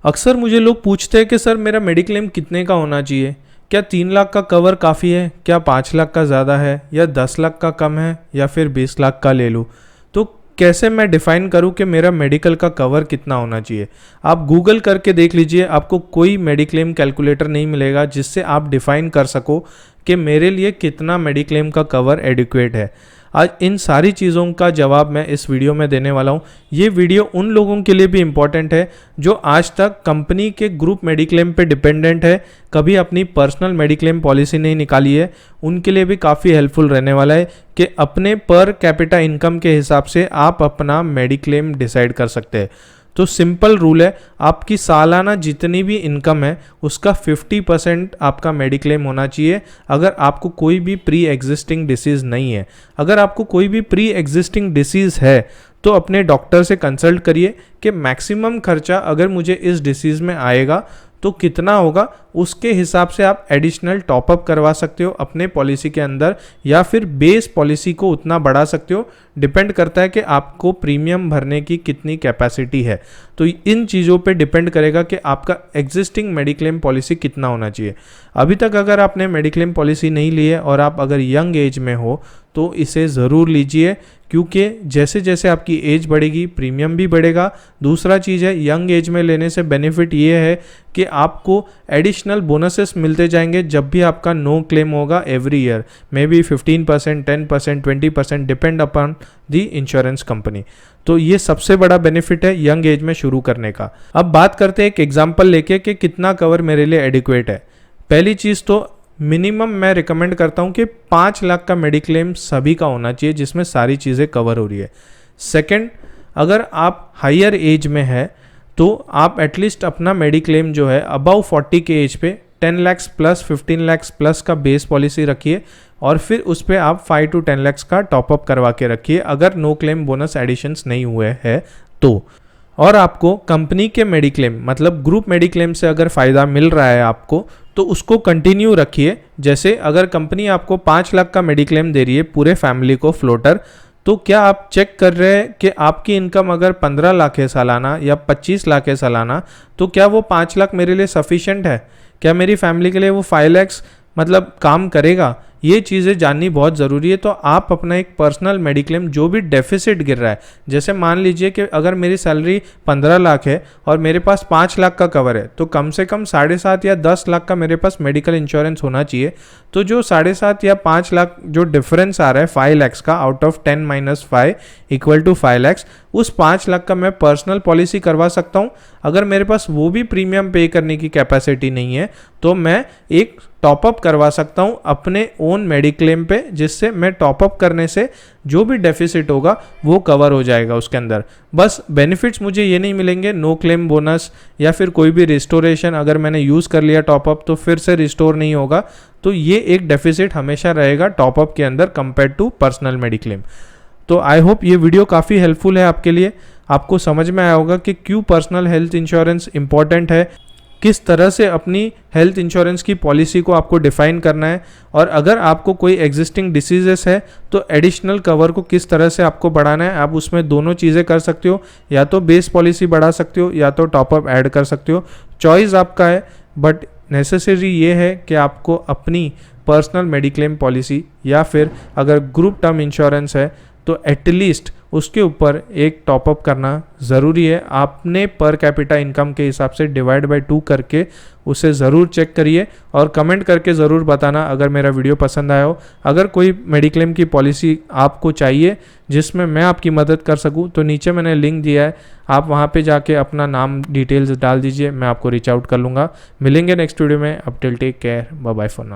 अक्सर मुझे लोग पूछते हैं कि सर मेरा मेडिक्लेम कितने का होना चाहिए। क्या 3 लाख का कवर काफ़ी है, क्या 5 लाख का ज़्यादा है, या 10 लाख का कम है, या फिर 20 लाख का ले लूँ। तो कैसे मैं डिफ़ाइन करूँ कि मेरा मेडिकल का कवर कितना होना चाहिए। आप गूगल करके देख लीजिए, आपको कोई मेडिक्लेम कैलकुलेटर नहीं मिलेगा जिससे आप डिफ़ाइन कर सको कि मेरे लिए कितना मेडिक्लेम का कवर एडिक्वेट है। आज इन सारी चीज़ों का जवाब मैं इस वीडियो में देने वाला हूँ। ये वीडियो उन लोगों के लिए भी इम्पॉर्टेंट है जो आज तक कंपनी के ग्रुप मेडिक्लेम पे डिपेंडेंट है, कभी अपनी पर्सनल मेडिक्लेम पॉलिसी नहीं निकाली है। उनके लिए भी काफ़ी हेल्पफुल रहने वाला है कि अपने पर कैपिटा इनकम के हिसाब से आप अपना मेडिक्लेम डिसाइड कर सकते हैं। तो सिंपल रूल है, आपकी सालाना जितनी भी इनकम है उसका 50% आपका मेडिक्लेम होना चाहिए। अगर आपको कोई भी प्री एग्जिस्टिंग डिसीज़ नहीं है, अगर आपको कोई भी प्री एग्जिस्टिंग डिसीज़ है तो अपने डॉक्टर से कंसल्ट करिए कि मैक्सिमम खर्चा अगर मुझे इस डिसीज़ में आएगा तो कितना होगा। उसके हिसाब से आप एडिशनल टॉपअप करवा सकते हो अपने पॉलिसी के अंदर, या फिर बेस पॉलिसी को उतना बढ़ा सकते हो। डिपेंड करता है कि आपको प्रीमियम भरने की कितनी कैपेसिटी है। तो इन चीज़ों पे डिपेंड करेगा कि आपका एग्जिस्टिंग मेडिक्लेम पॉलिसी कितना होना चाहिए। अभी तक अगर आपने मेडिक्लेम पॉलिसी नहीं ली है और आप अगर यंग एज में हो तो इसे ज़रूर लीजिए, क्योंकि जैसे जैसे आपकी एज बढ़ेगी प्रीमियम भी बढ़ेगा। दूसरा चीज़ है, यंग एज में लेने से बेनिफिट ये है कि आपको एडिशनल बोनसेस मिलते जाएंगे जब भी आपका नो क्लेम होगा every year, may be 15%, 10%, 20%, depend upon the insurance company. तो ये सबसे बड़ा बेनिफिट है यंग एज में शुरू करने का। अब बात करते हैं एक एग्जाम्पल लेके कि कितना कवर मेरे लिए एडिक्वेट है। पहली चीज़ तो मिनिमम मैं रिकमेंड करता हूँ कि 5 लाख का मेडिक्लेम सभी का होना चाहिए जिसमें सारी चीज़ें कवर हो रही है। सेकंड, अगर आप हायर एज में है तो आप एटलीस्ट अपना मेडिक्लेम जो है अबव 40 के एज पे 10 लाख प्लस 15 लाख प्लस का बेस पॉलिसी रखिए, और फिर उस पर आप 5 to 10 लाख का टॉपअप करवा के रखिए अगर नो क्लेम बोनस एडिशंस नहीं हुए हैं तो। और आपको कंपनी के मेडिक्लेम मतलब ग्रुप मेडिक्लेम से अगर फ़ायदा मिल रहा है आपको तो उसको कंटिन्यू रखिए। जैसे अगर कंपनी आपको 5 लाख का मेडिक्लेम दे रही है पूरे फैमिली को फ्लोटर, तो क्या आप चेक कर रहे हैं कि आपकी इनकम अगर 15 लाख है सालाना या 25 लाख है सालाना, तो क्या वो 5 लाख मेरे लिए सफिशेंट है? क्या मेरी फैमिली के लिए वो 5 लाख मतलब काम करेगा? ये चीज़ें जाननी बहुत ज़रूरी है। तो आप अपना एक पर्सनल मेडिक्लेम जो भी डेफिसिट गिर रहा है, जैसे मान लीजिए कि अगर मेरी सैलरी 15 लाख है और मेरे पास 5 लाख का कवर है, तो कम से कम 7.5 या 10 लाख का मेरे पास मेडिकल इंश्योरेंस होना चाहिए। तो जो 7.5 या 5 लाख जो डिफरेंस आ रहा है 5 लाख का, out of 10 - 5 equal to 5 lakh, उस 5 लाख का मैं पर्सनल पॉलिसी करवा सकता हूँ। अगर मेरे पास वो भी प्रीमियम पे करने की कैपेसिटी नहीं है तो मैं एक टॉपअप करवा सकता हूँ अपने ओन मेडिक्लेम पे, जिससे मैं टॉपअप करने से जो भी डेफिसिट होगा वो कवर हो जाएगा उसके अंदर। बस बेनिफिट्स मुझे ये नहीं मिलेंगे नो क्लेम बोनस या फिर कोई भी रिस्टोरेशन, अगर मैंने यूज़ कर लिया टॉपअप तो फिर से रिस्टोर नहीं होगा। तो ये एक डेफिसिट हमेशा रहेगा टॉपअप के अंदर कंपेयर टू पर्सनल मेडिक्लेम। तो आई होप ये वीडियो काफ़ी हेल्पफुल है आपके लिए। आपको समझ में आया होगा कि क्यों पर्सनल हेल्थ इंश्योरेंस इंपॉर्टेंट है, किस तरह से अपनी हेल्थ इंश्योरेंस की पॉलिसी को आपको डिफाइन करना है, और अगर आपको कोई एग्जिस्टिंग डिसीजेस है तो एडिशनल कवर को किस तरह से आपको बढ़ाना है। आप उसमें दोनों चीज़ें कर सकते हो, या तो बेस पॉलिसी बढ़ा सकते हो या तो टॉपअप ऐड कर सकते हो। चॉइस आपका है, बट नेसेसरी ये है कि आपको अपनी पर्सनल मेडिक्लेम पॉलिसी या फिर अगर ग्रुप टर्म इंश्योरेंस है तो एटलीस्ट उसके ऊपर एक टॉपअप करना ज़रूरी है। आपने पर कैपिटा इनकम के हिसाब से डिवाइड बाय 2 करके उसे ज़रूर चेक करिए और कमेंट करके ज़रूर बताना अगर मेरा वीडियो पसंद आया हो। अगर कोई मेडिक्लेम की पॉलिसी आपको चाहिए जिसमें मैं आपकी मदद कर सकूं तो नीचे मैंने लिंक दिया है, आप वहां पे जाके अपना नाम डिटेल्स डाल दीजिए, मैं आपको रीच आउट कर लूँगा। मिलेंगे नेक्स्ट वीडियो में। अब till take care, bye bye for now.